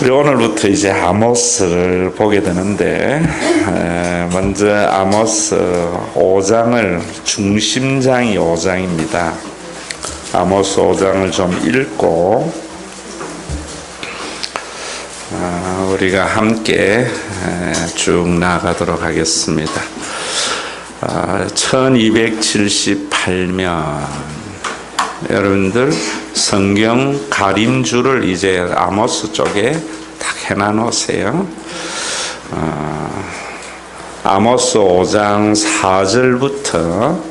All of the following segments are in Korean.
우리 오늘부터 이제 아모스를 보게 되는데, 먼저 아모스 5장을, 중심장이 5장입니다. 아모스 5장을 좀 읽고, 우리가 함께 쭉 나아가도록 하겠습니다. 1278면, 여러분들 성경 가림줄을 이제 아모스 쪽에 딱 해놔 놓으세요. 아모스 5장 4절부터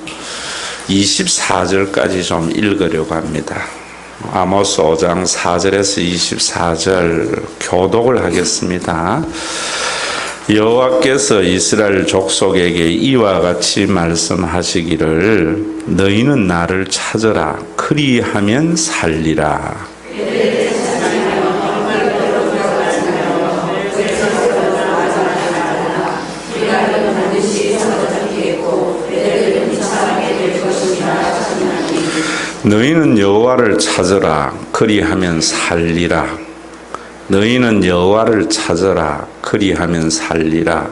24절까지 좀 읽으려고 합니다. 아모스 5장 4절에서 24절 교독을 하겠습니다. 여호와께서 이스라엘 족속에게 이와 같이 말씀하시기를, 너희는 나를 찾으라. 그리하면 살리라. 너희는 여호와를 찾으라. 그리하면 살리라. 너희는 여호와를 찾으라. 그리하면 살리라.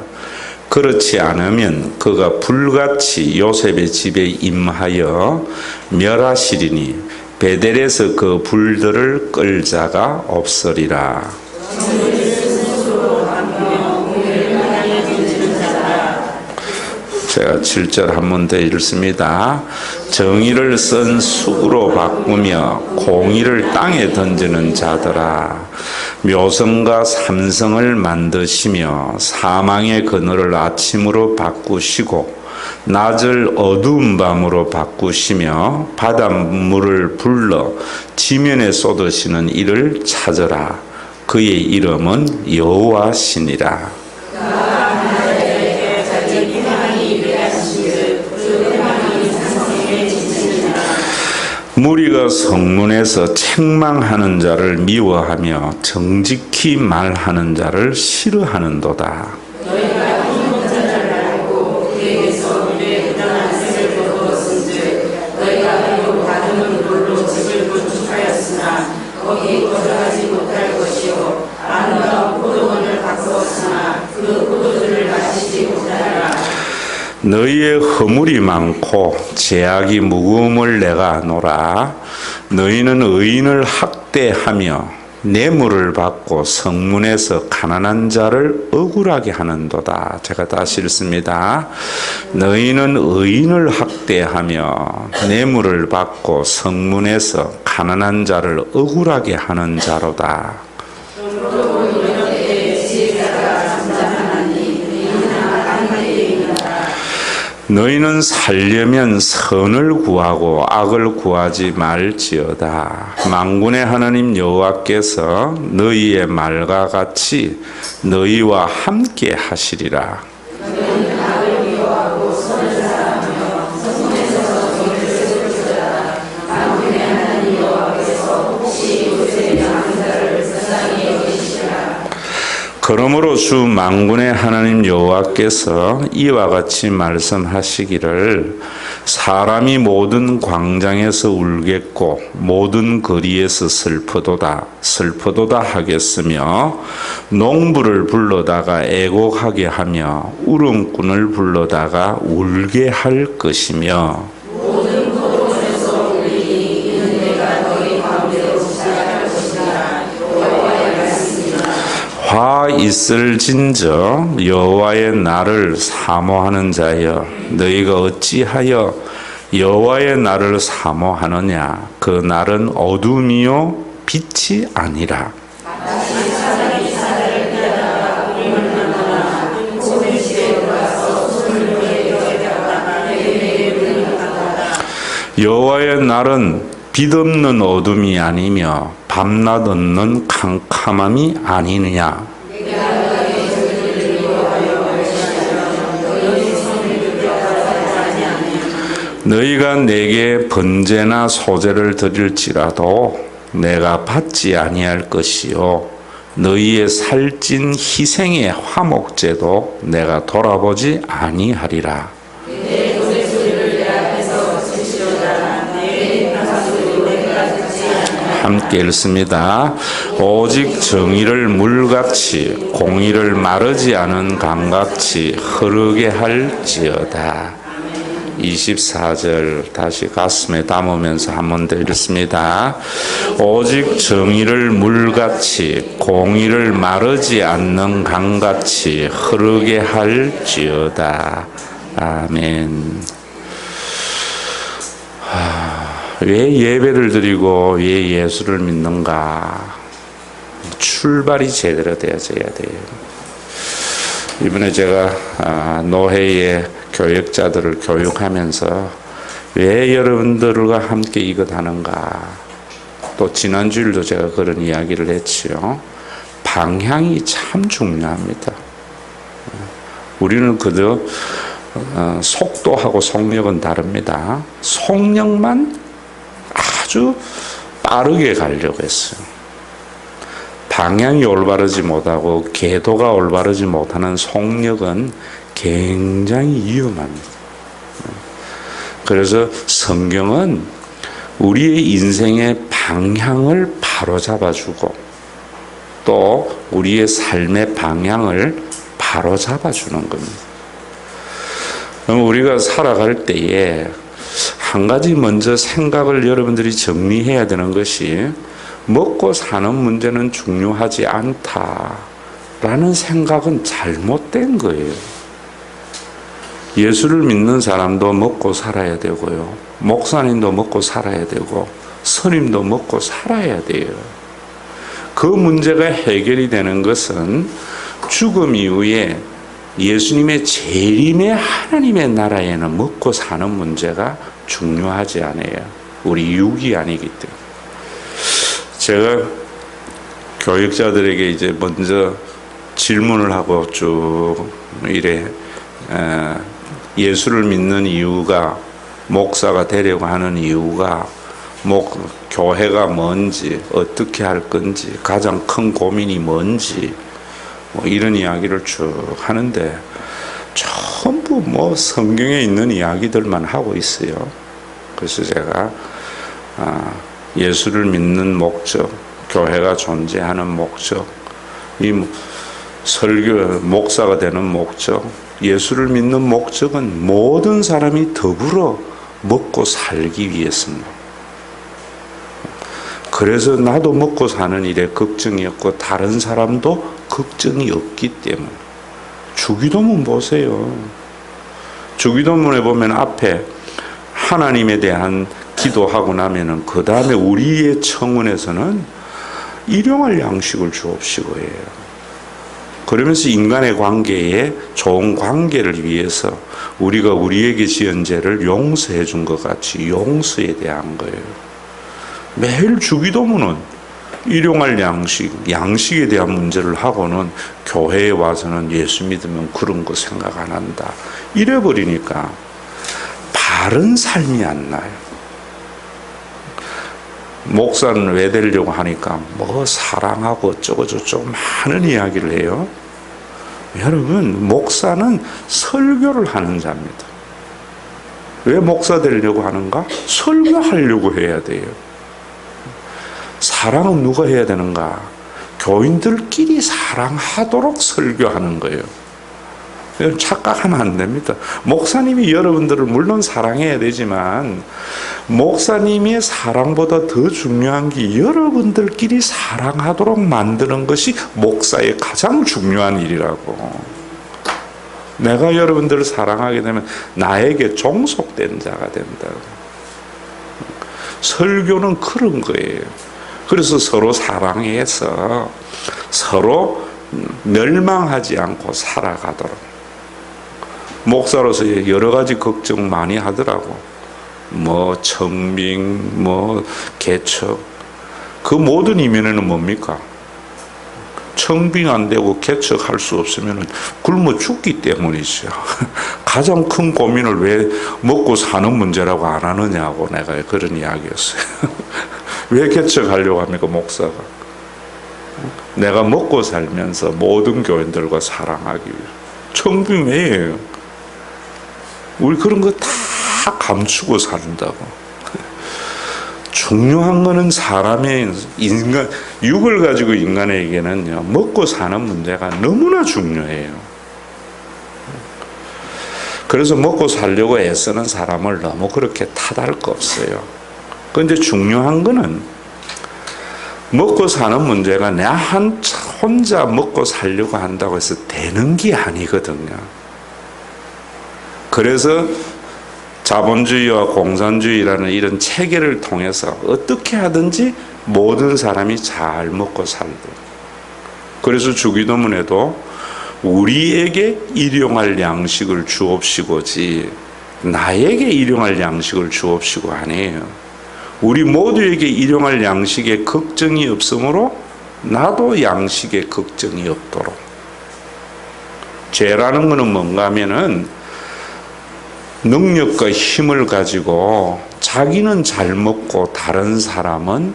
그렇지 않으면 그가 불같이 요셉의 집에 임하여 멸하시리니 베델에서 그 불들을 끌 자가 없으리라. 제가 7절 한 번 더 읽습니다. 정의를 쓴 쑥으로 바꾸며 공의를 땅에 던지는 자들아, 묘성과 삼성을 만드시며 사망의 그늘을 아침으로 바꾸시고 낮을 어두운 밤으로 바꾸시며 바닷물을 불러 지면에 쏟으시는 이를 찾으라. 그의 이름은 여호와시니라. 무리가 성문에서 책망하는 자를 미워하며 정직히 말하는 자를 싫어하는도다. 너희가 인문자를 알고 그에게서 우리의 부당한 셈을 거두었은즉 너희가 그리고 받은 물로 집을 건축하였으나 거기 거주하지 못할 것이요 아름다운 포도원을 바꾸었으나 그 포도주를 마시지 못하리라. 너희의 허물이 많고 죄악이 무거움을 내가 아노라. 너희는 의인을 학대하며 뇌물을 받고 성문에서 가난한 자를 억울하게 하는도다. 제가 다시 읽습니다. 너희는 의인을 학대하며 뇌물을 받고 성문에서 가난한 자를 억울하게 하는 자로다. 너희는 살려면 선을 구하고 악을 구하지 말지어다. 만군의 하나님 여호와께서 너희의 말과 같이 너희와 함께 하시리라. 그러므로 주 만군의 하나님 여호와께서 이와 같이 말씀하시기를, 사람이 모든 광장에서 울겠고 모든 거리에서 슬프도다 슬프도다 하겠으며, 농부를 불러다가 애곡하게 하며 울음꾼을 불러다가 울게 할 것이며, 화 있을진저 여호와의 날을 사모하는 자여, 너희가 어찌하여 여호와의 날을 사모하느냐. 그 날은 어둠이요 빛이 아니라. 여호와의 날은 빛 없는 어둠이 아니며 밤낮 없는 캄캄함이 아니느냐. 너희가 내게 번제나 소제를 드릴지라도 내가 받지 아니할 것이요, 너희의 살찐 희생의 화목제도 내가 돌아보지 아니하리라. 함께 읽습니다. 오직 정의를 물같이 공의를 마르지 않은 강같이 흐르게 할지어다. 24절 다시 가슴에 담으면서 한 번 더 읽습니다. 오직 정의를 물같이 공의를 마르지 않는 강같이 흐르게 할지어다. 아멘. 왜 예배를 드리고 왜 예수를 믿는가? 출발이 제대로 되어져야 돼요. 이번에 제가 노회의 교역자들을 교육하면서 왜 여러분들과 함께 이것 하는가? 또 지난주일도 제가 그런 이야기를 했지요. 방향이 참 중요합니다. 우리는 그저 속도하고 속력은 다릅니다. 속력만 아주 빠르게 가려고 했어요. 방향이 올바르지 못하고 궤도가 올바르지 못하는 속력은 굉장히 위험합니다. 그래서 성경은 우리의 인생의 방향을 바로잡아주고 또 우리의 삶의 방향을 바로잡아주는 겁니다. 그럼 우리가 살아갈 때에 한 가지 먼저 생각을 여러분들이 정리해야 되는 것이 먹고 사는 문제는 중요하지 않다라는 생각은 잘못된 거예요. 예수를 믿는 사람도 먹고 살아야 되고요. 목사님도 먹고 살아야 되고 스님도 먹고 살아야 돼요. 그 문제가 해결이 되는 것은 죽음 이후에 예수님의 재림의 하나님의 나라에는 먹고 사는 문제가 중요하지 않아요. 우리 육이 아니기 때문에. 제가 교육자들에게 이제 먼저 질문을 하고 쭉 이래 예수를 믿는 이유가 목사가 되려고 하는 이유가 교회가 뭔지 어떻게 할 건지 가장 큰 고민이 뭔지 뭐 이런 이야기를 쭉 하는데 전부 뭐 성경에 있는 이야기들만 하고 있어요. 그래서 제가 예수를 믿는 목적, 교회가 존재하는 목적, 이 설교 목사가 되는 목적, 예수를 믿는 목적은 모든 사람이 더불어 먹고 살기 위해서입니다. 그래서 나도 먹고 사는 일에 걱정이 없고 다른 사람도 걱정이 없기 때문에. 주기도문 보세요. 주기도문에 보면 앞에 하나님에 대한 기도하고 나면은 그 다음에 우리의 청원에서는 일용할 양식을 주옵시고 해요. 그러면서 인간의 관계에 좋은 관계를 위해서 우리가 우리에게 지은 죄를 용서해 준 것 같이 용서에 대한 거예요. 매일 주기도문은 일용할 양식에 대한 문제를 하고는 교회에 와서는 예수 믿으면 그런 거 생각 안 한다. 이래버리니까 바른 삶이 안 나요. 목사는 왜 되려고 하니까 뭐 사랑하고 어쩌고저쩌고 많은 이야기를 해요. 여러분, 목사는 설교를 하는 자입니다. 왜 목사 되려고 하는가? 설교하려고 해야 돼요. 사랑은 누가 해야 되는가? 교인들끼리 사랑하도록 설교하는 거예요. 착각하면 안 됩니다. 목사님이 여러분들을 물론 사랑해야 되지만 목사님의 사랑보다 더 중요한 게 여러분들끼리 사랑하도록 만드는 것이 목사의 가장 중요한 일이라고. 내가 여러분들을 사랑하게 되면 나에게 종속된 자가 된다고. 설교는 그런 거예요. 그래서 서로 사랑해서 서로 멸망하지 않고 살아가도록. 목사로서 여러 가지 걱정 많이 하더라고. 뭐 청빙, 뭐 개척. 그 모든 이면에는 뭡니까? 청빙 안 되고 개척할 수 없으면 굶어 죽기 때문이죠. 가장 큰 고민을 왜 먹고 사는 문제라고 안 하느냐고 내가 그런 이야기였어요. 왜 개척하려고 합니까, 목사가? 내가 먹고 살면서 모든 교인들과 사랑하기 위해. 청빙 왜예요? 우리 그런 거 다 감추고 산다고. 중요한 거는 사람의 육을 가지고 인간에게는요, 먹고 사는 문제가 너무나 중요해요. 그래서 먹고 살려고 애쓰는 사람을 너무 그렇게 탓할 거 없어요. 그런데 중요한 거는 먹고 사는 문제가 내 혼자 먹고 살려고 한다고 해서 되는 게 아니거든요. 그래서 자본주의와 공산주의라는 이런 체계를 통해서 어떻게 하든지 모든 사람이 잘 먹고 살고, 그래서 주기도문에도 우리에게 일용할 양식을 주옵시고지 나에게 일용할 양식을 주옵시고 아니에요. 우리 모두에게 일용할 양식에 걱정이 없으므로 나도 양식에 걱정이 없도록. 죄라는 것은 뭔가 하면은 능력과 힘을 가지고 자기는 잘 먹고 다른 사람은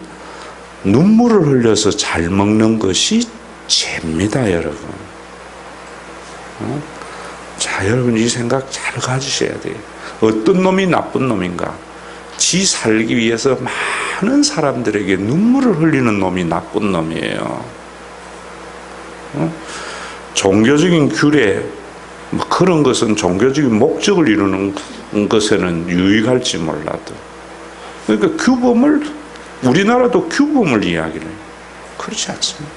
눈물을 흘려서 잘 먹는 것이 죄입니다, 여러분. 자, 여러분 이 생각 잘 가지셔야 돼요. 어떤 놈이 나쁜 놈인가? 지 살기 위해서 많은 사람들에게 눈물을 흘리는 놈이 나쁜 놈이에요. 종교적인 규례, 그런 것은 종교적인 목적을 이루는 것에는 유익할지 몰라도, 그러니까 규범을, 우리나라도 규범을 이야기를 해요. 그렇지 않습니다.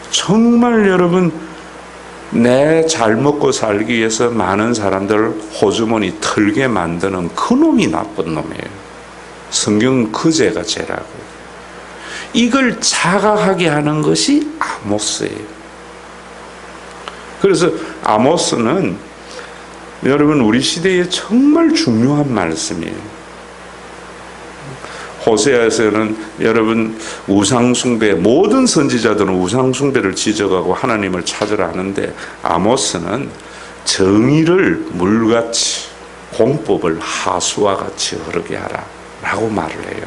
정말 여러분, 내 잘 먹고 살기 위해서 많은 사람들을 호주머니 털게 만드는 그 놈이 나쁜 놈이에요. 성경은 그 죄가 죄라고. 이걸 자각하게 하는 것이 아모스예요. 그래서 아모스는 여러분 우리 시대에 정말 중요한 말씀이에요. 호세아에서는 여러분 우상숭배, 모든 선지자들은 우상숭배를 지적하고 하나님을 찾으라 하는데, 아모스는 정의를 물같이, 공법을 하수와 같이 흐르게 하라 라고 말을 해요.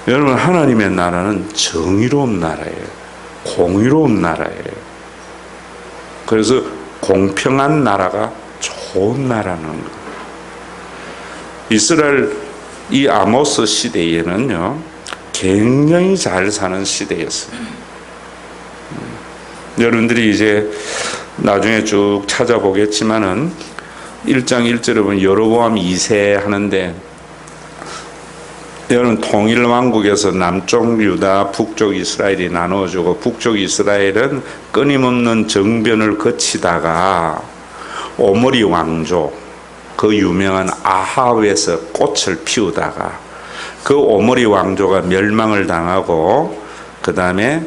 여러분 하나님의 나라는 정의로운 나라예요. 공의로운 나라예요. 그래서 공평한 나라가 좋은 나라는 거. 이스라엘 이 아모스 시대에는요, 굉장히 잘 사는 시대였어요. 여러분들이 이제 나중에 쭉 찾아보겠지만은 1장 1절에 보면 여로보암 2세 하는데, 여러분 통일 왕국에서 남쪽 유다, 북쪽 이스라엘이 나누어지고, 북쪽 이스라엘은 끊임없는 정변을 거치다가 오므리 왕조, 그 유명한 아합에서 꽃을 피우다가 그 오므리 왕조가 멸망을 당하고, 그 다음에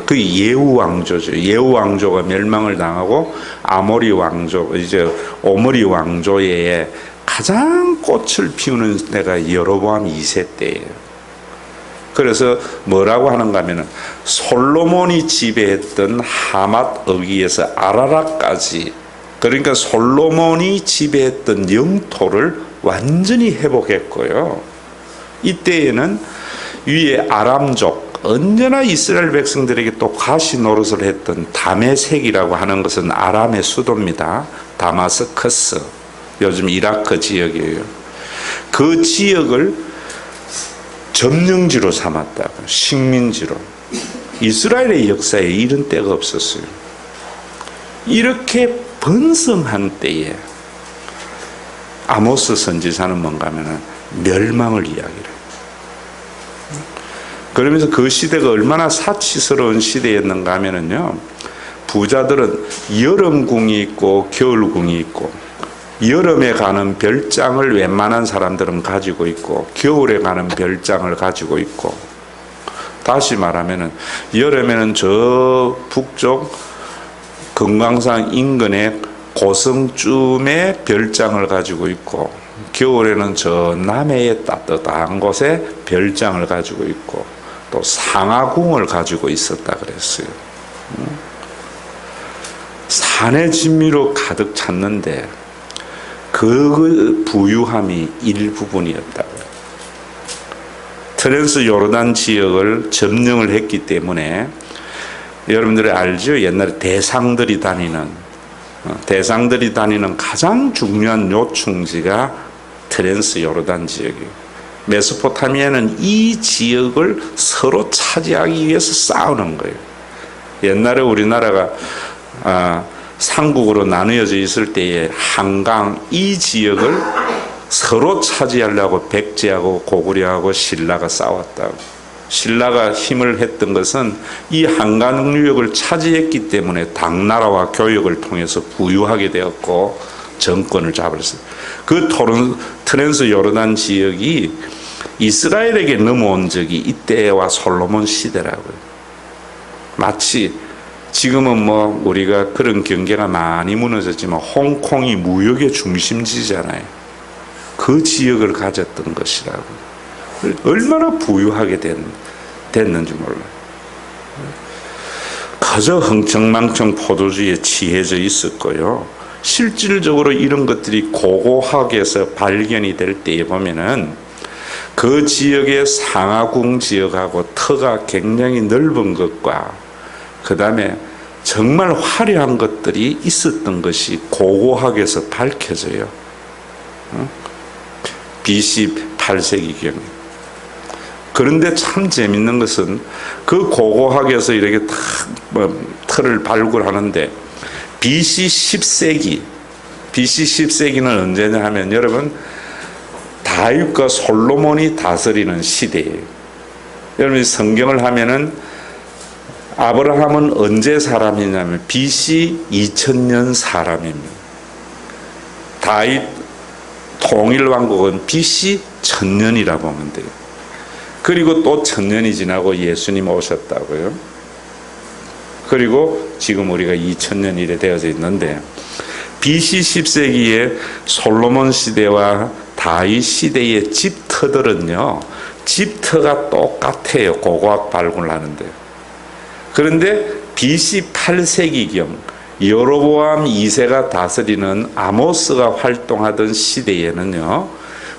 그 예후 왕조죠. 예후 왕조가 멸망을 당하고 아모리 왕조, 이제 오므리 왕조에 가장 꽃을 피우는 때가 여로보암 2세 때예요. 그래서 뭐라고 하는가 하면은 솔로몬이 지배했던 하맛 어귀에서 아라라까지, 그러니까 솔로몬이 지배했던 영토를 완전히 회복했고요. 이때에는 위에 아람족, 언제나 이스라엘 백성들에게 또 가시 노릇을 했던 다메섹이라고 하는 것은 아람의 수도입니다. 다마스커스, 요즘 이라크 지역이에요. 그 지역을 점령지로 삼았다고, 식민지로. 이스라엘의 역사에 이런 때가 없었어요. 이렇게 번성한 때에 아모스 선지자는 뭔가 하면은 멸망을 이야기해요. 그러면서 그 시대가 얼마나 사치스러운 시대였는가 하면은요, 부자들은 여름궁이 있고 겨울궁이 있고, 여름에 가는 별장을 웬만한 사람들은 가지고 있고, 겨울에 가는 별장을 가지고 있고, 다시 말하면은 여름에는 저 북쪽 금강산 인근의 고성쯤에 별장을 가지고 있고, 겨울에는 저 남해의 따뜻한 곳에 별장을 가지고 있고, 또 상하궁을 가지고 있었다 그랬어요. 산의 진미로 가득 찼는데 그 부유함이 일부분이었다고요. 트랜스 요르단 지역을 점령을 했기 때문에 여러분들이 알죠? 옛날에 대상들이 다니는 가장 중요한 요충지가 트랜스 요르단 지역이에요. 메소포타미아는 이 지역을 서로 차지하기 위해서 싸우는 거예요. 옛날에 우리나라가 삼국으로 나누어져 있을 때에 한강 이 지역을 서로 차지하려고 백제하고 고구려하고 신라가 싸웠다고. 신라가 힘을 했던 것은 이 한강유역을 차지했기 때문에 당나라와 교역을 통해서 부유하게 되었고 정권을 잡았어요. 그 트랜스 요르단 지역이 이스라엘에게 넘어온 적이 이때와 솔로몬 시대라고요. 마치 지금은 뭐 우리가 그런 경계가 많이 무너졌지만 홍콩이 무역의 중심지잖아요. 그 지역을 가졌던 것이라고. 얼마나 부유하게 됐는지 몰라요. 그저 흥청망청 포도주에 취해져 있었고요. 실질적으로 이런 것들이 고고학에서 발견이 될 때에 보면은 그 지역의 상하궁 지역하고 터가 굉장히 넓은 것과 그 다음에 정말 화려한 것들이 있었던 것이 고고학에서 밝혀져요. BC 8세기경. 그런데 참 재밌는 것은 그 고고학에서 이렇게 틀을 발굴하는데 BC 10세기는 언제냐 하면 여러분 다윗과 솔로몬이 다스리는 시대예요. 여러분 성경을 하면은 아브라함은 언제 사람이냐면 BC 2000년 사람입니다. 다윗 통일왕국은 BC 1000년이라 보면 돼요. 그리고 또 1000년이 지나고 예수님 오셨다고요. 그리고 지금 우리가 2000년 이래 되어져 있는데 BC 10세기에 솔로몬 시대와 다윗 시대의 집터들은요, 집터가 똑같아요. 고고학 발굴하는데요. 그런데 BC 8세기경 여로보암 2세가 다스리는 아모스가 활동하던 시대에는요,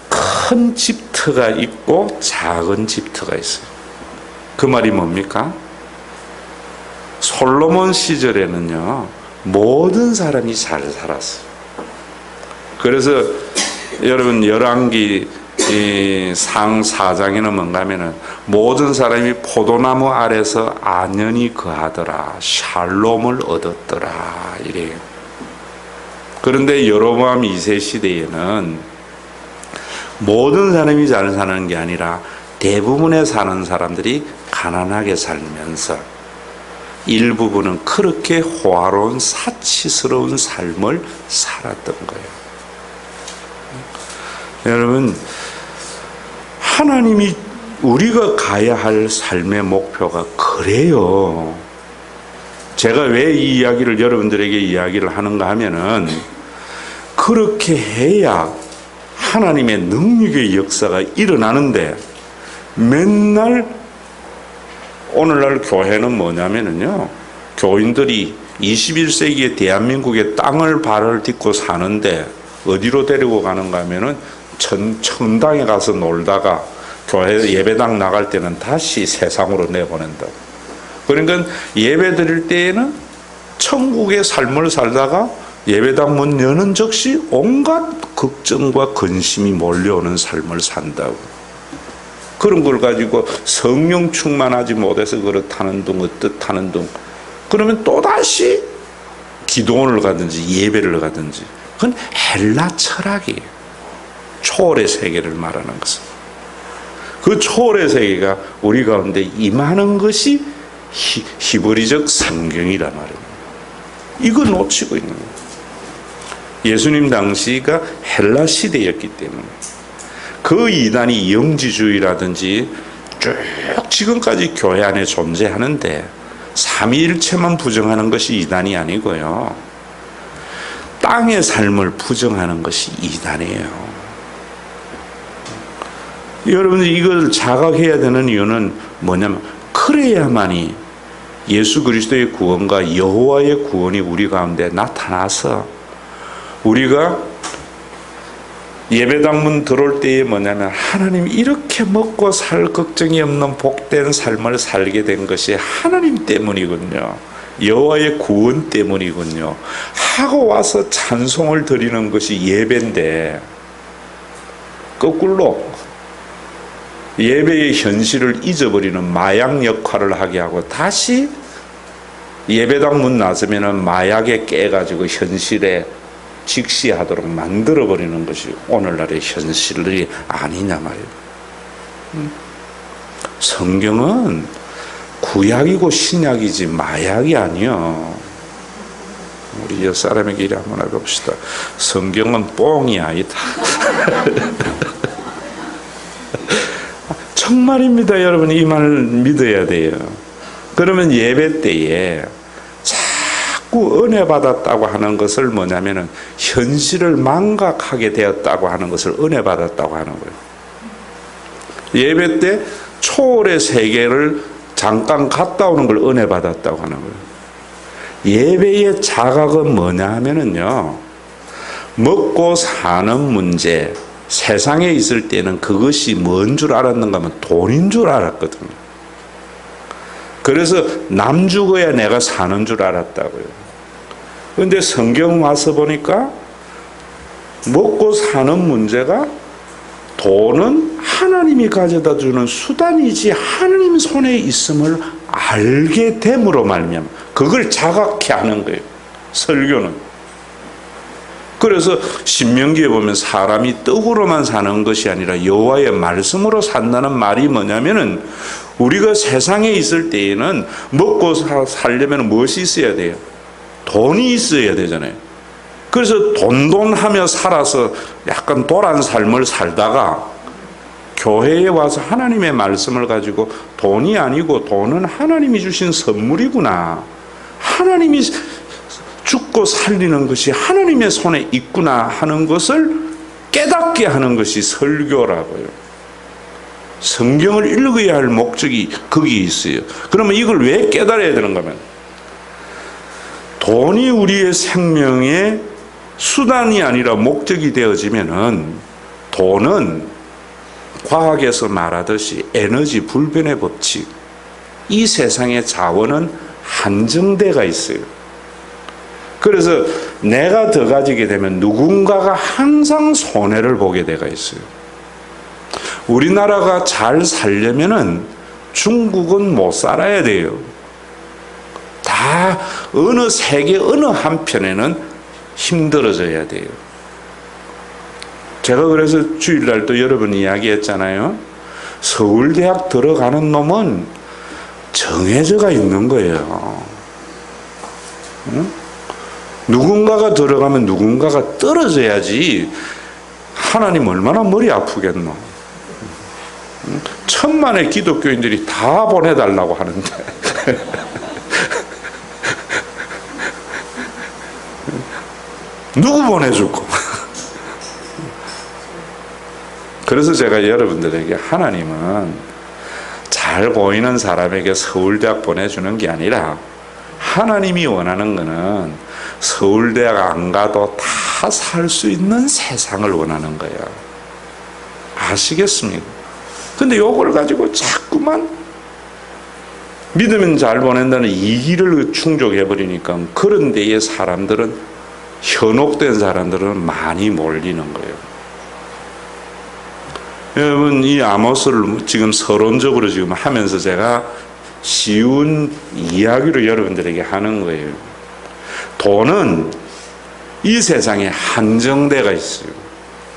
큰 집터가 있고 작은 집터가 있어요. 그 말이 뭡니까? 솔로몬 시절에는요, 모든 사람이 잘 살았어요. 그래서 여러분 열왕기 상 4장에는 뭔가 하면은 모든 사람이 포도나무 아래서 안연히 거하더라, 샬롬을 얻었더라 이래요. 그런데 여로보암 2세 시대에는 모든 사람이 잘 사는 게 아니라 대부분의 사는 사람들이 가난하게 살면서 일부분은 그렇게 호화로운 사치스러운 삶을 살았던 거예요. 여러분, 하나님이 우리가 가야 할 삶의 목표가 그래요. 제가 왜 이 이야기를 여러분들에게 이야기를 하는가 하면은 그렇게 해야 하나님의 능력의 역사가 일어나는데 맨날 오늘날 교회는 뭐냐면은요, 교인들이 21세기의 대한민국의 땅을 발을 딛고 사는데 어디로 데리고 가는가 하면은 천당에 가서 놀다가 교회 예배당 나갈 때는 다시 세상으로 내보낸다. 그러니까 예배 드릴 때에는 천국의 삶을 살다가 예배당 문 여는 즉시 온갖 걱정과 근심이 몰려오는 삶을 산다고. 그런 걸 가지고 성령 충만하지 못해서 그렇다는 둥 어떻다는 둥, 그러면 또다시 기도원을 가든지 예배를 가든지, 그건 헬라 철학이에요. 초월의 세계를 말하는 것은. 그 초월의 세계가 우리 가운데 임하는 것이 히브리적 성경이란 말입니다. 이거 놓치고 있는 거예요. 예수님 당시가 헬라 시대였기 때문에 그 이단이 영지주의라든지 쭉 지금까지 교회 안에 존재하는데 삼위일체만 부정하는 것이 이단이 아니고요, 땅의 삶을 부정하는 것이 이단이에요. 여러분들 이걸 자각해야 되는 이유는 뭐냐면, 그래야만이 예수 그리스도의 구원과 여호와의 구원이 우리 가운데 나타나서 우리가 예배당 문 들어올 때에 뭐냐면 하나님 이렇게 먹고 살 걱정이 없는 복된 삶을 살게 된 것이 하나님 때문이군요. 여호와의 구원 때문이군요. 하고 와서 찬송을 드리는 것이 예배인데 거꾸로 예배의 현실을 잊어버리는 마약 역할을 하게 하고 다시 예배당 문 나서면은 마약에 깨가지고 현실에 직시하도록 만들어버리는 것이 오늘날의 현실이 아니냐 말이에요. 성경은 구약이고 신약이지 마약이 아니요. 우리 옆 사람에게 이래 한번 해봅시다. 성경은 뽕이 아니다. 정말입니다. 여러분 이 말 믿어야 돼요. 그러면 예배 때에 자꾸 은혜 받았다고 하는 것을 뭐냐면은 현실을 망각하게 되었다고 하는 것을 은혜 받았다고 하는 거예요. 예배 때 초월의 세계를 잠깐 갔다 오는 걸 은혜 받았다고 하는 거예요. 예배의 자각은 뭐냐 하면은요, 먹고 사는 문제, 세상에 있을 때는 그것이 뭔 줄 알았는가 하면 돈인 줄 알았거든요. 그래서 남 죽어야 내가 사는 줄 알았다고요. 그런데 성경 와서 보니까 먹고 사는 문제가 돈은 하나님이 가져다 주는 수단이지 하나님 손에 있음을 알게 됨으로 말미암아 그걸 자각케 하는 거예요. 설교는. 그래서 신명기에 보면 사람이 떡으로만 사는 것이 아니라 여호와의 말씀으로 산다는 말이 뭐냐면은 우리가 세상에 있을 때에는 먹고 살려면 무엇이 있어야 돼요? 돈이 있어야 되잖아요. 그래서 돈하며 살아서 약간 도란 삶을 살다가 교회에 와서 하나님의 말씀을 가지고 돈이 아니고 돈은 하나님이 주신 선물이구나, 하나님이 죽고 살리는 것이 하나님의 손에 있구나 하는 것을 깨닫게 하는 것이 설교라고요. 성경을 읽어야 할 목적이 거기에 있어요. 그러면 이걸 왜 깨달아야 되는가 하면 돈이 우리의 생명의 수단이 아니라 목적이 되어지면은 돈은 과학에서 말하듯이 에너지 불변의 법칙, 이 세상의 자원은 한정대가 있어요. 그래서 내가 더 가지게 되면 누군가가 항상 손해를 보게 돼가 있어요. 우리나라가 잘 살려면은 중국은 못 살아야 돼요. 다 어느 세계 어느 한편에는 힘들어져야 돼요. 제가 그래서 주일날도 여러분 이야기했잖아요. 서울대학 들어가는 놈은 정해져가 있는 거예요. 응? 누군가가 들어가면 누군가가 떨어져야지. 하나님 얼마나 머리 아프겠노. 천만의 기독교인들이 다 보내달라고 하는데 누구 보내줄까? 그래서 제가 여러분들에게 하나님은 잘 보이는 사람에게 서울대학 보내주는 게 아니라 하나님이 원하는 거는 서울대학 안 가도 다 살 수 있는 세상을 원하는 거야. 아시겠습니까? 근데 요걸 가지고 자꾸만 믿으면 잘 보낸다는 이기를 충족해버리니까 그런 데에 사람들은, 현혹된 사람들은 많이 몰리는 거예요. 여러분, 이 아모스를 지금 서론적으로 지금 하면서 제가 쉬운 이야기로 여러분들에게 하는 거예요. 돈은 이 세상에 한정대가 있어요.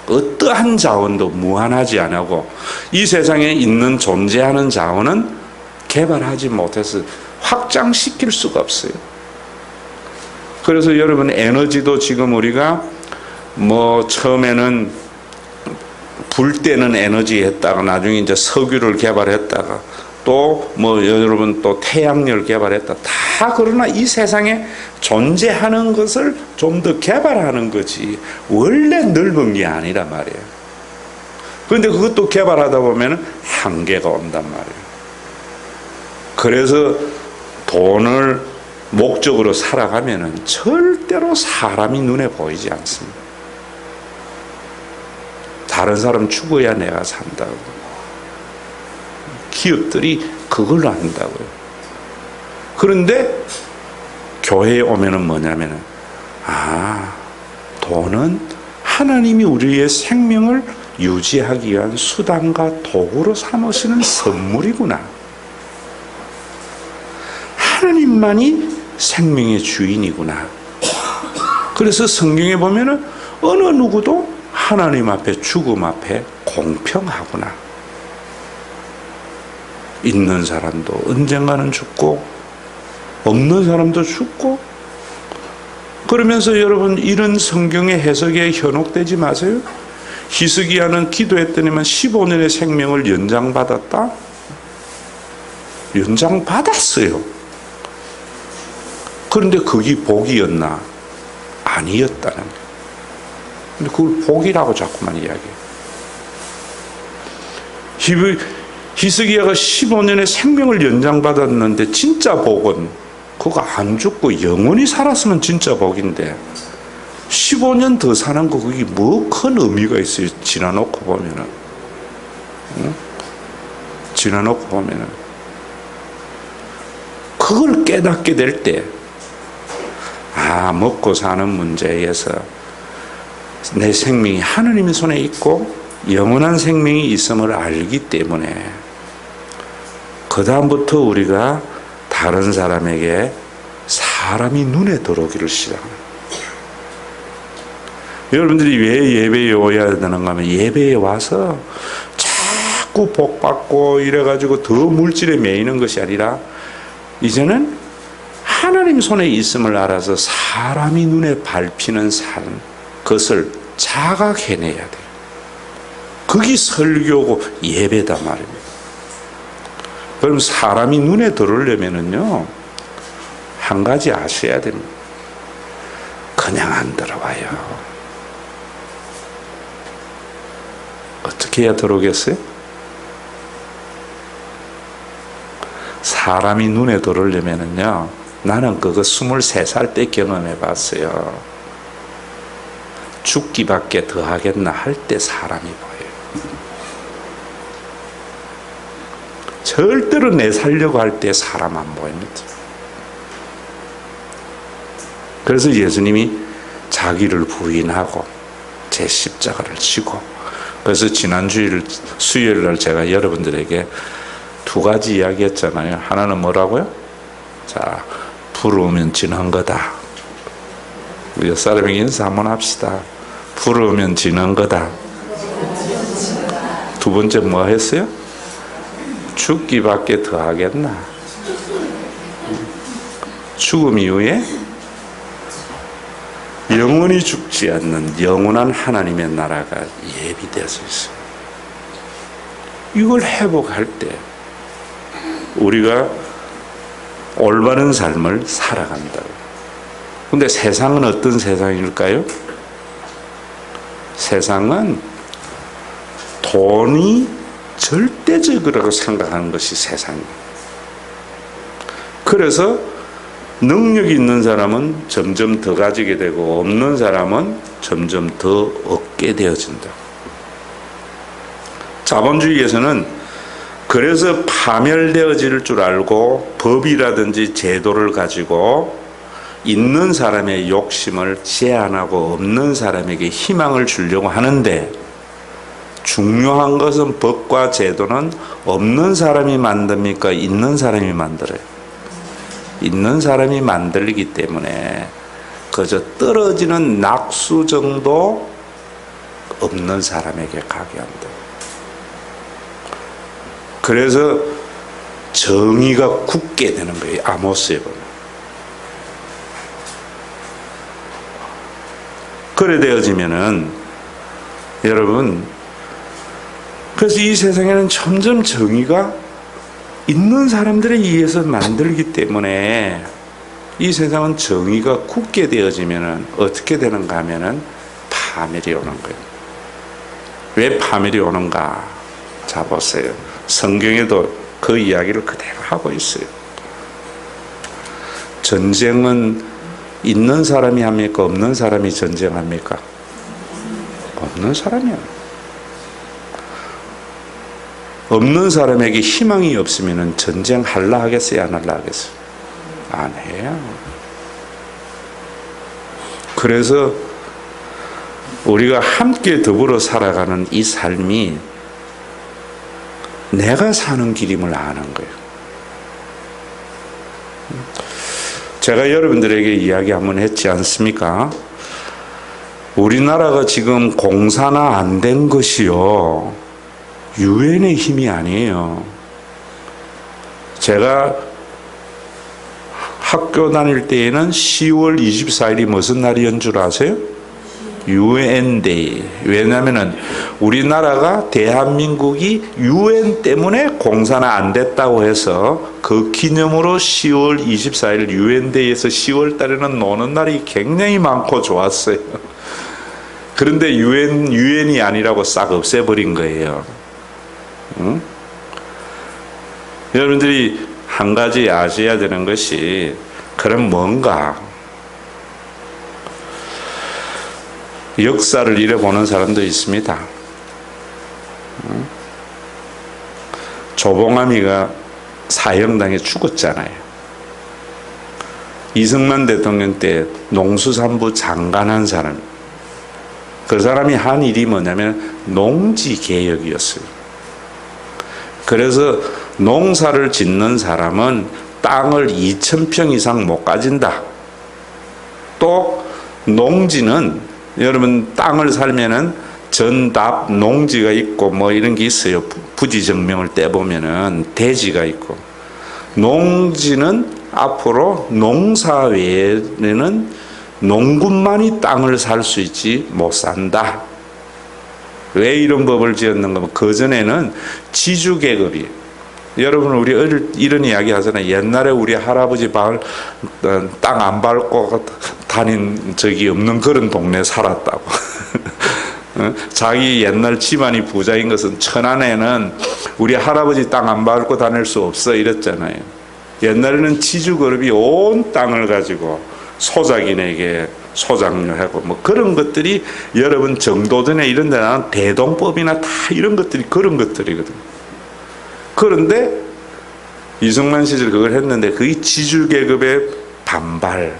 어떠한 자원도 무한하지 않고 이 세상에 있는 존재하는 자원은 개발하지 못해서 확장시킬 수가 없어요. 그래서 여러분 에너지도 지금 우리가 뭐 처음에는 불 때는 에너지 했다가 나중에 이제 석유를 개발했다가 또 뭐 여러분 또 태양열 개발했다. 다 그러나 이 세상에 존재하는 것을 좀 더 개발하는 거지 원래 넓은 게 아니란 말이에요. 그런데 그것도 개발하다 보면 한계가 온단 말이에요. 그래서 돈을 목적으로 살아가면은 절대로 사람이 눈에 보이지 않습니다. 다른 사람 죽어야 내가 산다고. 기업들이 그걸로 한다고요. 그런데 교회에 오면은 뭐냐면은, 돈은 하나님이 우리의 생명을 유지하기 위한 수단과 도구로 삼으시는 선물이구나. 하나님만이 생명의 주인이구나. 그래서 성경에 보면은 어느 누구도 하나님 앞에, 죽음 앞에 공평하구나. 있는 사람도 언젠가는 죽고 없는 사람도 죽고. 그러면서 여러분, 이런 성경의 해석에 현혹되지 마세요. 히스기야는 기도했더니만 15년의 생명을 연장받았다? 연장받았어요. 그런데 그게 복이었나? 아니었다는 거예요. 근데 그걸 복이라고 자꾸만 이야기해요. 히스기야가 15년의 생명을 연장받았는데 진짜 복은 그거 안 죽고 영원히 살았으면 진짜 복인데 15년 더 사는 거 그게 뭐 큰 의미가 있어요. 지나놓고 보면은. 응? 지나놓고 보면은. 그걸 깨닫게 될 때, 먹고 사는 문제에서 내 생명이 하나님의 손에 있고 영원한 생명이 있음을 알기 때문에 그 다음부터 우리가 다른 사람에게 사람이 눈에 들어오기를 시작합니다. 여러분들이 왜 예배에 오야 되는가 하면 예배에 와서 자꾸 복받고 이래가지고 더 물질에 매이는 것이 아니라 이제는 하나님 손에 있음을 알아서 사람이 눈에 밟히는 삶, 그것을 자각해내야 돼요. 그게 설교고 예배다 말입니다. 그럼 사람이 눈에 들어오려면은요, 한 가지 아셔야 됩니다. 그냥 안 들어와요. 어떻게 해야 들어오겠어요? 사람이 눈에 들어오려면은요, 나는 그거 23살 때 경험해 봤어요. 죽기밖에 더 하겠나 할 때 사람이 보여요. 절대로 내 살려고 할 때 사람 안 보입니다. 그래서 예수님이 자기를 부인하고 제 십자가를 지고, 그래서 지난 주일 수요일 날 제가 여러분들에게 두 가지 이야기했잖아요. 하나는 뭐라고요? 자, 부러우면 지는 거다. 옆 사람에게 인사 한번 합시다. 부러우면 지는 거다. 두 번째 뭐 했어요? 죽기밖에 더 하겠나? 죽음 이후에 영원히 죽지 않는 영원한 하나님의 나라가 예비되어서 있어요. 이걸 회복할 때 우리가 올바른 삶을 살아간다고. 근데 세상은 어떤 세상일까요? 세상은 돈이 절대적이라고 생각하는 것이 세상이에요. 그래서 능력이 있는 사람은 점점 더 가지게 되고 없는 사람은 점점 더 얻게 되어진다. 자본주의에서는 그래서 파멸되어질 줄 알고 법이라든지 제도를 가지고 있는 사람의 욕심을 제한하고 없는 사람에게 희망을 주려고 하는데, 중요한 것은 법과 제도는 없는 사람이 만듭니까? 있는 사람이 만들어요. 있는 사람이 만들기 때문에 그저 떨어지는 낙수 정도 없는 사람에게 가게 한다. 그래서 정의가 굳게 되는 거예요. 아모스에 보면. 그래 되어지면은 여러분, 그래서 이 세상에는 점점 정의가 있는 사람들에 의해서 만들기 때문에 이 세상은 정의가 굳게 되어지면은 어떻게 되는가 하면은 파멸이 오는 거예요. 왜 파멸이 오는가? 자, 보세요. 성경에도 그 이야기를 그대로 하고 있어요. 전쟁은 있는 사람이 합니까? 없는 사람이 전쟁합니까? 없는 사람이야. 없는 사람에게 희망이 없으면 전쟁 할라 하겠어요? 안 할라 하겠어요? 안 해요. 그래서 우리가 함께 더불어 살아가는 이 삶이 내가 사는 길임을 아는 거예요. 제가 여러분들에게 이야기 한번 했지 않습니까? 우리나라가 지금 공사나 안 된 것이요, 유엔의 힘이 아니에요. 제가 학교 다닐 때에는 10월 24일이 무슨 날이었는 줄 아세요? 유엔데이. 왜냐하면 우리나라가 대한민국이 유엔 때문에 공사나 안 됐다고 해서 그 기념으로 10월 24일 유엔데이에서 10월 달에는 노는 날이 굉장히 많고 좋았어요. 그런데 유엔이 아니라고 싹 없애버린 거예요. 응? 여러분들이 한 가지 아셔야 되는 것이, 그럼 뭔가 역사를 잃어보는 사람도 있습니다. 조봉암이가 사형당해 죽었잖아요. 이승만 대통령 때 농수산부 장관한 사람, 그 사람이 한 일이 뭐냐면 농지개혁이었어요. 그래서 농사를 짓는 사람은 땅을 2,000평 이상 못 가진다. 또 농지는, 여러분 땅을 살면은 전답 농지가 있고 뭐 이런 게 있어요. 부지정명을 떼보면은 대지가 있고, 농지는 앞으로 농사 외에는 농군만이 땅을 살 수 있지 못 산다. 왜 이런 법을 지었는가? 그전에는 지주계급이, 여러분 우리 이런 이야기 하잖아요. 옛날에 우리 할아버지 땅 안 밟고 다닌 적이 없는 그런 동네 살았다고. 자기 옛날 집안이 부자인 것은 천안에는 우리 할아버지 땅 안 밟고 다닐 수 없어 이랬잖아요. 옛날에는 지주그룹이 온 땅을 가지고 소작인에게 소장료하고 뭐 그런 것들이, 여러분 정도전에 이런 데는 대동법이나 다 이런 것들이 그런 것들이거든요. 그런데 이승만 시절 그걸 했는데 그게 지주계급의 반발.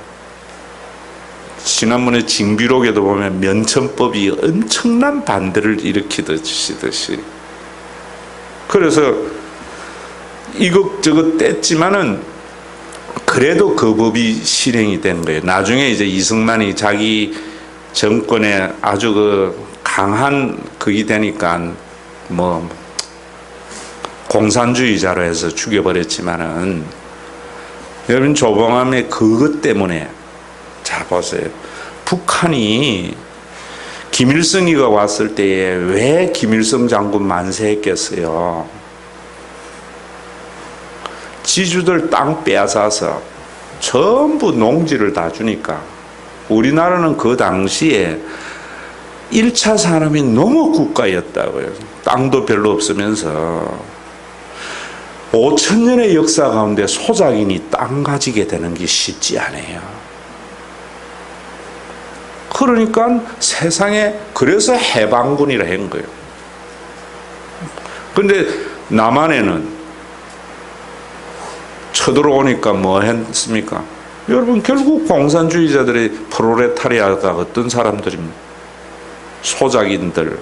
지난번에 징비록에도 보면 면천법이 엄청난 반대를 일으키듯이, 그래서 이것저것 뗐지만은 그래도 그 법이 실행이 된 거예요. 나중에 이제 이승만이 자기 정권에 아주 그 강한 그게 되니까 뭐 공산주의자로 해서 죽여버렸지만은, 여러분 조봉암의 그것 때문에, 자 보세요. 북한이 김일성이가 왔을 때에 왜 김일성 장군 만세했겠어요? 지주들 땅 빼앗아서 전부 농지를 다 주니까. 우리나라는 그 당시에 1차 산업이 너무 국가였다고요. 땅도 별로 없으면서 5,000년의 역사 가운데 소작인이 땅 가지게 되는 게 쉽지 않아요. 그러니까 세상에, 그래서 해방군이라 한 거예요. 근데 남한에는 쳐들어오니까 뭐 했습니까? 여러분 결국 공산주의자들의 프롤레타리아가 어떤 사람들입니까? 소작인들.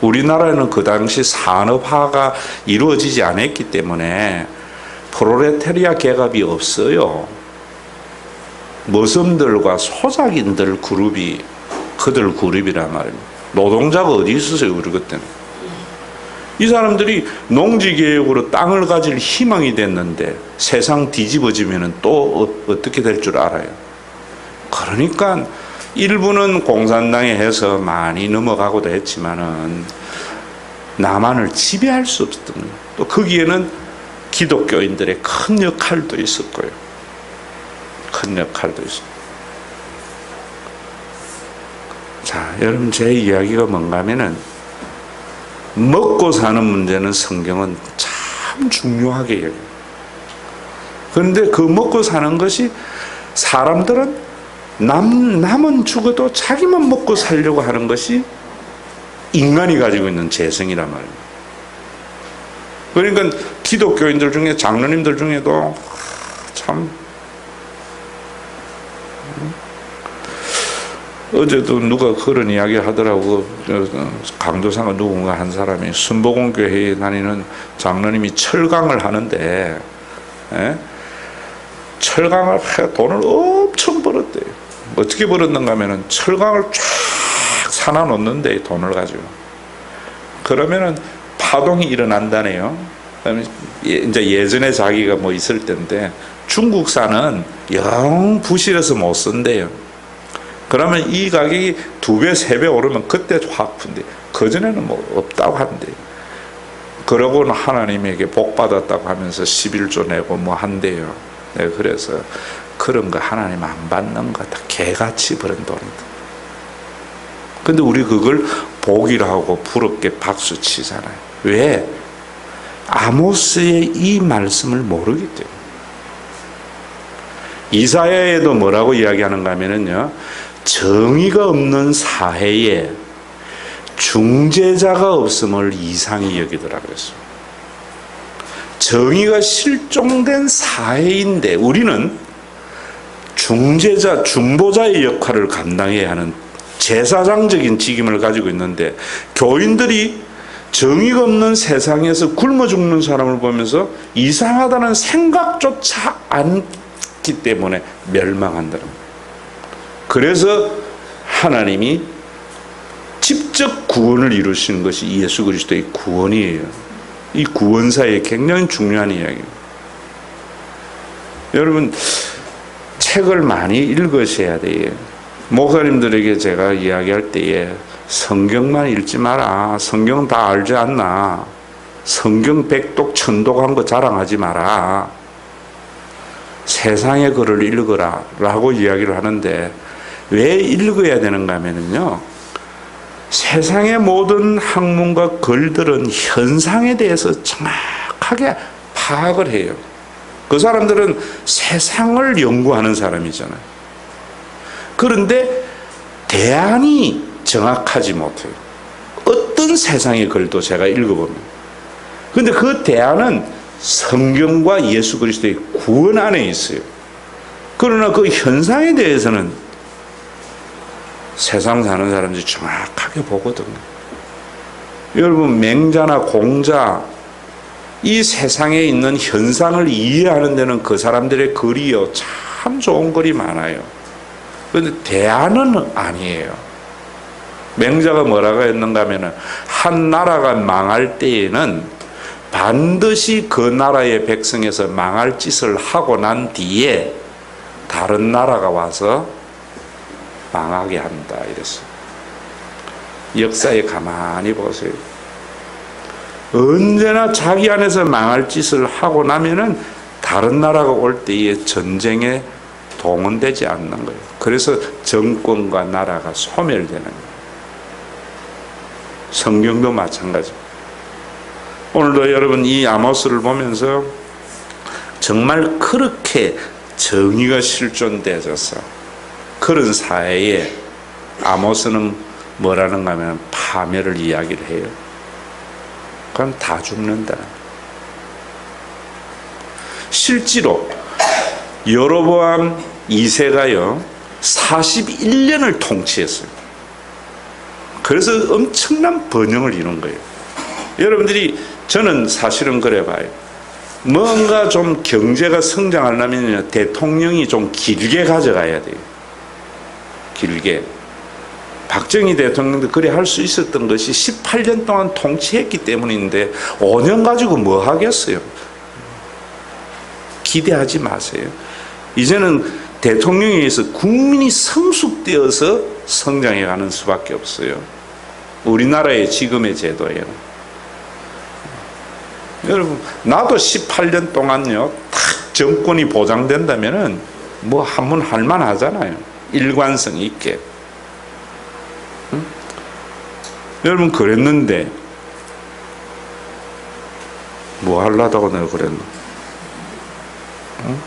우리나라에는 그 당시 산업화가 이루어지지 않았기 때문에 프롤레타리아 계급이 없어요. 머슴들과 소작인들 그룹이, 그들 그룹이란 말입니다. 노동자가 어디 있었어요 우리 그때는. 이 사람들이 농지개혁으로 땅을 가질 희망이 됐는데 세상 뒤집어지면 또 어떻게 될 줄 알아요. 그러니까 일부는 공산당에 해서 많이 넘어가고도 했지만은 남한을 지배할 수 없었던 거예요. 또 거기에는 기독교인들의 큰 역할도 있었고요. 큰 역할도 있었고. 자, 여러분 제 이야기가 뭔가 하면은, 먹고 사는 문제는 성경은 참 중요하게 여겨요. 그런데 그 먹고 사는 것이, 사람들은 남은 죽어도 자기만 먹고 살려고 하는 것이 인간이 가지고 있는 재성이란 말입니다. 그러니까 기독교인들 중에 장로님들 중에도 참 어제도 누가 그런 이야기 하더라고. 강도상가 누군가 한 사람이 순복음교회에 다니는 장로님이 철강을 하는데 철강을 해 돈을 엄청 벌었대요. 어떻게 벌었는가 하면은 철강을 쫙 사놔 놓는데 돈을 가지고 그러면은 파동이 일어난다네요. 이제 예전에 자기가 뭐 있을 때인데 중국산은 영 부실해서 못 쓴대요. 그러면 이 가격이 2배, 3배 오르면 그때 확 푼대. 그전에는 뭐 없다고 한대. 그러고는 하나님에게 복 받았다고 하면서 11조 내고 뭐 한대요. 네, 그래서 그런 거 하나님 안 받는 거 다 개같이 버는 돈이다. 근데 우리 그걸 복이라고 부럽게 박수 치잖아요. 왜? 아모스의 이 말씀을 모르기 때문에. 이사야에도 뭐라고 이야기하는가 하면요, 정의가 없는 사회에 중재자가 없음을 이상히 여기더라 그랬어요. 정의가 실종된 사회인데 우리는 중재자, 중보자의 역할을 감당해야 하는 제사장적인 직임을 가지고 있는데, 교인들이 정의가 없는 세상에서 굶어 죽는 사람을 보면서 이상하다는 생각조차 않기 때문에 멸망한다는 거예요. 그래서 하나님이 직접 구원을 이루신 것이 예수 그리스도의 구원이에요. 이 구원사에 굉장히 중요한 이야기예요. 여러분, 책을 많이 읽으셔야 돼요. 목사님들에게 제가 이야기할 때에 성경만 읽지 마라. 성경 다 알지 않나. 성경 백독 천독한 거 자랑하지 마라. 세상의 글을 읽어라 라고 이야기를 하는데, 왜 읽어야 되는가 하면요, 세상의 모든 학문과 글들은 현상에 대해서 정확하게 파악을 해요. 그 사람들은 세상을 연구하는 사람이잖아요. 그런데 대안이 정확하지 못해요. 어떤 세상의 글도 제가 읽어보면. 근데 그 대안은 성경과 예수 그리스도의 구원 안에 있어요. 그러나 그 현상에 대해서는 세상 사는 사람들이 정확하게 보거든요. 여러분, 맹자나 공자, 이 세상에 있는 현상을 이해하는 데는 그 사람들의 글이요, 참 좋은 글이 많아요. 그런데 대안은 아니에요. 맹자가 뭐라고 했는가 하면은, 한 나라가 망할 때에는 반드시 그 나라의 백성에서 망할 짓을 하고 난 뒤에 다른 나라가 와서 망하게 한다 이랬어요. 역사에 가만히 보세요. 언제나 자기 안에서 망할 짓을 하고 나면은 다른 나라가 올 때에 전쟁에 동원되지 않는 거예요. 그래서 정권과 나라가 소멸되는 거예요. 성경도 마찬가지입니다. 오늘도 여러분 이 아모스를 보면서 정말 그렇게 정의가 실존되어서 그런 사회에 아모스는 뭐라는가 하면 파멸을 이야기를 해요. 그럼 다 죽는다. 실제로 여로보암 2세가요 41년을 통치했어요. 그래서 엄청난 번영을 이룬 거예요. 여러분들이, 저는 사실은 그래 봐요. 뭔가 좀 경제가 성장하려면 대통령이 좀 길게 가져가야 돼요. 길게. 박정희 대통령도 그래 할 수 있었던 것이 18년 동안 통치했기 때문인데 5년 가지고 뭐 하겠어요? 기대하지 마세요. 이제는 대통령에 의해서 국민이 성숙되어서 성장해가는 수밖에 없어요. 우리나라의 지금의 제도예요. 여러분, 나도 18년 동안요 딱 정권이 보장된다면은 뭐 한번 할만하잖아요. 일관성 있게. 응? 여러분, 그랬는데 뭐 하려다가 내가 그랬나? 응?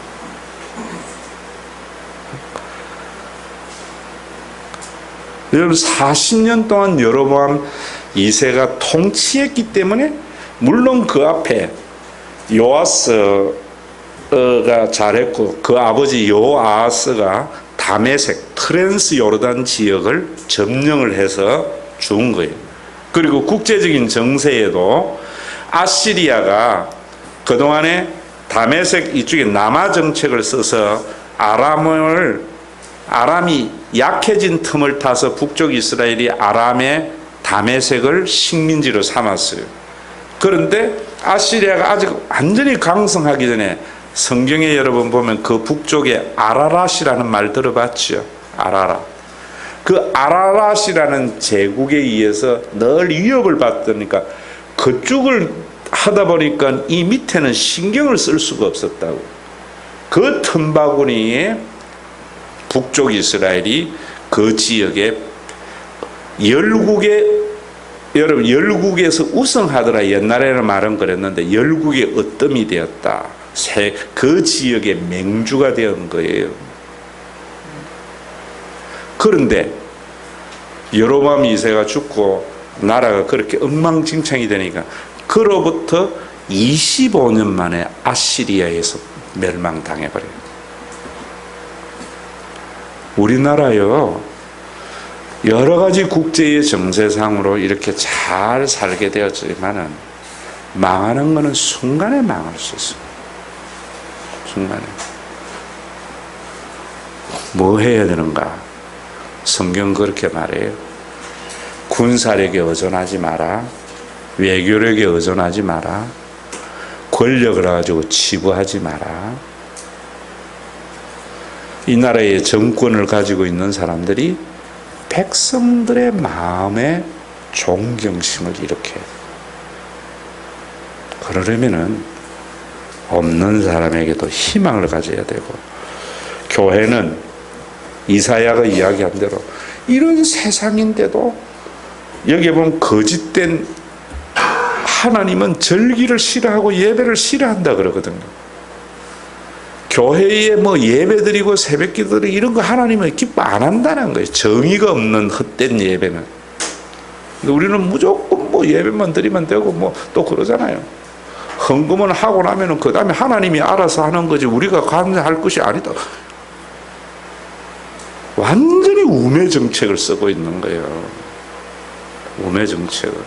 여러분, 40년 동안 여로보암 2세가 통치했기 때문에 물론 그 앞에 요아스가 잘했고 그 아버지 요아스가 다메섹 트랜스 요르단 지역을 점령을 해서 준 거예요. 그리고 국제적인 정세에도 아시리아가 그동안에 다메섹 이쪽에 남하 정책을 써서 아람이 약해진 틈을 타서 북쪽 이스라엘이 아람의 다메섹을 식민지로 삼았어요. 그런데 아시리아가 아직 완전히 강성하기 전에 성경에 여러분 보면 그 북쪽에 아라랏이라는 말 들어봤죠? 아라랏. 그 아라랏이라는 제국에 의해서 늘 위협을 받으니까 그쪽을 하다 보니까 이 밑에는 신경을 쓸 수가 없었다고. 그 틈바구니에 북쪽 이스라엘이 그 지역에 열국에서 우승하더라. 옛날에는 말은 그랬는데 열국의 으뜸이 되었다. 그 지역의 맹주가 된 거예요. 그런데 여로보암 2세가 죽고 나라가 그렇게 엉망진창이 되니까 그로부터 25년 만에 아시리아에서 멸망당해버려요. 우리나라요, 여러 가지 국제의 정세상으로 이렇게 잘 살게 되었지만은 망하는 것은 순간에 망할 수 있어요. 순간에. 뭐 해야 되는가? 성경 그렇게 말해요. 군사력에 의존하지 마라. 외교력에 의존하지 마라. 권력을 가지고 치부하지 마라. 이 나라의 정권을 가지고 있는 사람들이 백성들의 마음에 존경심을 일으켜요. 그러려면은 없는 사람에게도 희망을 가져야 되고, 교회는 이사야가 이야기한 대로 이런 세상인데도 여기에 보면 거짓된 하나님은 절기를 싫어하고 예배를 싫어한다 그러거든요. 교회에 뭐 예배 드리고 새벽 기도 드리고 이런 거 하나님은 기뻐 안 한다는 거예요. 정의가 없는 헛된 예배는. 근데 우리는 무조건 뭐 예배만 드리면 되고 뭐 또 그러잖아요. 헌금은 하고 나면은 그 다음에 하나님이 알아서 하는 거지 우리가 관여할 것이 아니다. 완전히 우매 정책을 쓰고 있는 거예요. 우매 정책을.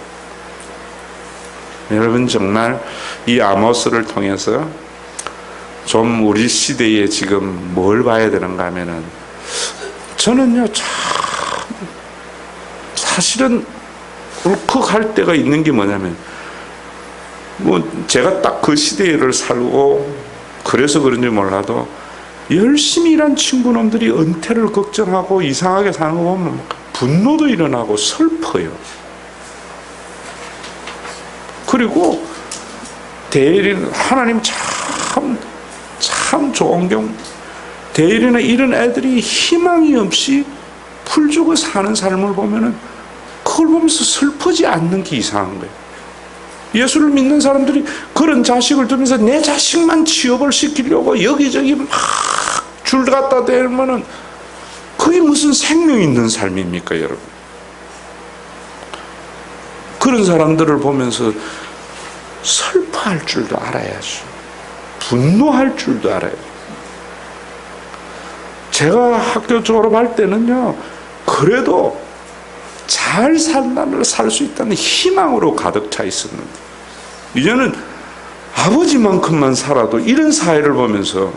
여러분 정말 이 아모스를 통해서 좀 우리 시대에 지금 뭘 봐야 되는가 하면은 저는요 참 사실은 울컥할 때가 있는 게 뭐냐면 뭐 제가 딱 그 시대를 살고 그래서 그런지 몰라도 열심히 일한 친구놈들이 은퇴를 걱정하고 이상하게 사는 거 보면 분노도 일어나고 슬퍼요. 그리고 대리는 하나님 참 존경. 대리는 이런 애들이 희망이 없이 풀주고 사는 삶을 보면은 그걸 보면서 슬프지 않는 게 이상한 거예요. 예수를 믿는 사람들이 그런 자식을 두면서 내 자식만 취업을 시키려고 여기저기 막 줄 갖다 대면은 그게 무슨 생명 있는 삶입니까, 여러분? 그런 사람들을 보면서 슬퍼할 줄도 알아야죠. 분노할 줄도 알아요. 제가 학교 졸업할 때는요, 그래도 잘 산다면 살 수 있다는 희망으로 가득 차 있었는데, 이제는 아버지만큼만 살아도 이런 사회를 보면서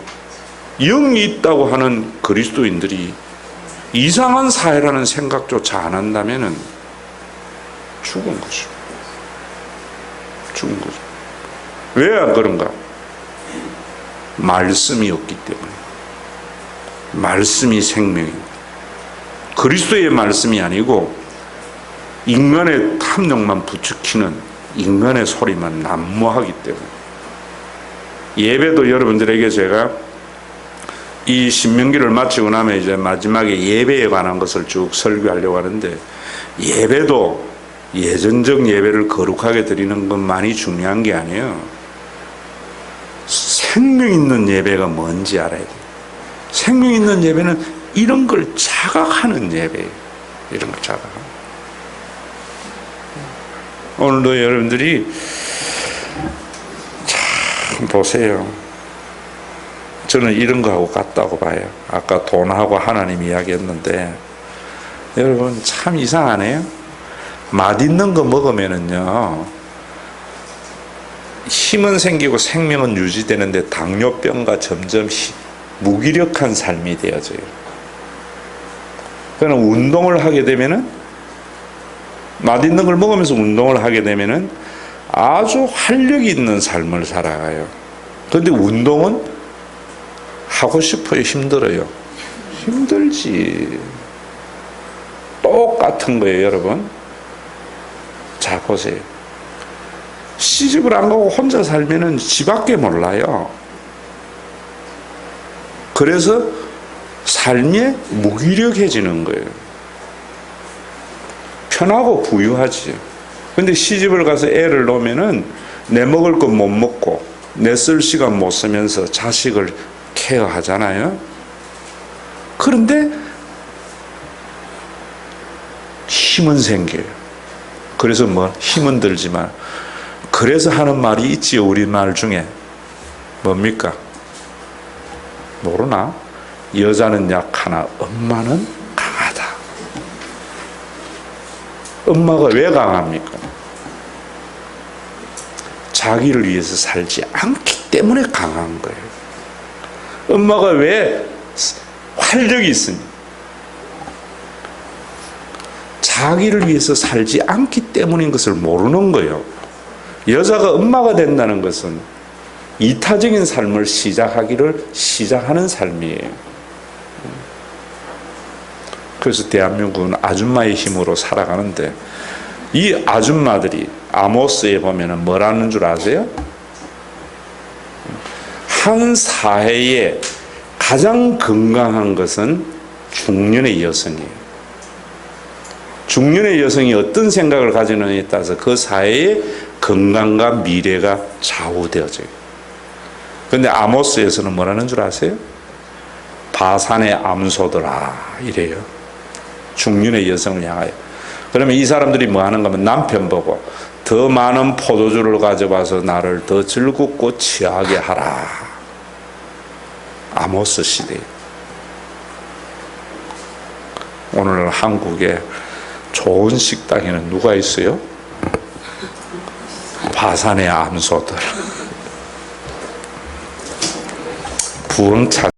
영이 있다고 하는 그리스도인들이 이상한 사회라는 생각조차 안 한다면은 죽은 거죠. 죽은 거죠. 왜 안 그런가? 말씀이 없기 때문에. 말씀이 생명입니다. 그리스도의 말씀이 아니고 인간의 탐욕만 부추기는 인간의 소리만 난무하기 때문에. 예배도 여러분들에게 제가 이 신명기를 마치고 나면 이제 마지막에 예배에 관한 것을 쭉 설교하려고 하는데, 예배도 예전적 예배를 거룩하게 드리는 것만이 중요한 게 아니에요. 생명 있는 예배가 뭔지 알아야 돼요. 생명 있는 예배는 이런 걸 자각하는 예배예요. 이런 걸 자각하는. 오늘도 여러분들이 보세요. 저는 이런 거하고 같다고 봐요. 아까 돈하고 하나님 이야기했는데 여러분 참 이상하네요. 맛있는 거 먹으면은요 힘은 생기고 생명은 유지되는데 당뇨병과 점점 무기력한 삶이 되어져요. 그러나 운동을 하게 되면은 맛있는 걸 먹으면서 운동을 하게 되면은 아주 활력이 있는 삶을 살아가요. 그런데 운동은 하고 싶어요? 힘들어요? 힘들지. 똑같은 거예요, 여러분. 자, 보세요. 시집을 안 가고 혼자 살면은 지밖에 몰라요. 그래서 삶에 무기력해지는 거예요. 편하고 부유하지. 근데 시집을 가서 애를 놓으면은 내 먹을 거 못 먹고 내 쓸 시간 못 쓰면서 자식을 케어하잖아요. 그런데 힘은 생겨요. 그래서 뭐 힘은 들지만 그래서 하는 말이 있지요. 우리말 중에 뭡니까? 모르나? 여자는 약하나 엄마는 강하다. 엄마가 왜 강합니까? 자기를 위해서 살지 않기 때문에 강한 거예요. 엄마가 왜 활력이 있습니까? 자기를 위해서 살지 않기 때문인 것을 모르는 거예요. 여자가 엄마가 된다는 것은 이타적인 삶을 시작하는 삶이에요. 그래서 대한민국은 아줌마의 힘으로 살아가는데 이 아줌마들이 아모스에 보면 뭐라는 줄 아세요? 한 사회에 가장 건강한 것은 중년의 여성이에요. 중년의 여성이 어떤 생각을 가지느냐에 따라서 그 사회의 건강과 미래가 좌우되어져요. 그런데 아모스에서는 뭐라는 줄 아세요? 바산의 암소들아 이래요. 중년의 여성을 향하여. 그러면 이 사람들이 뭐 하는 거면 남편 보고 더 많은 포도주를 가져와서 나를 더 즐겁고 취하게 하라. 아모스 시대. 오늘 한국에 좋은 식당에는 누가 있어요? 바산의 암소들. 부엉 찾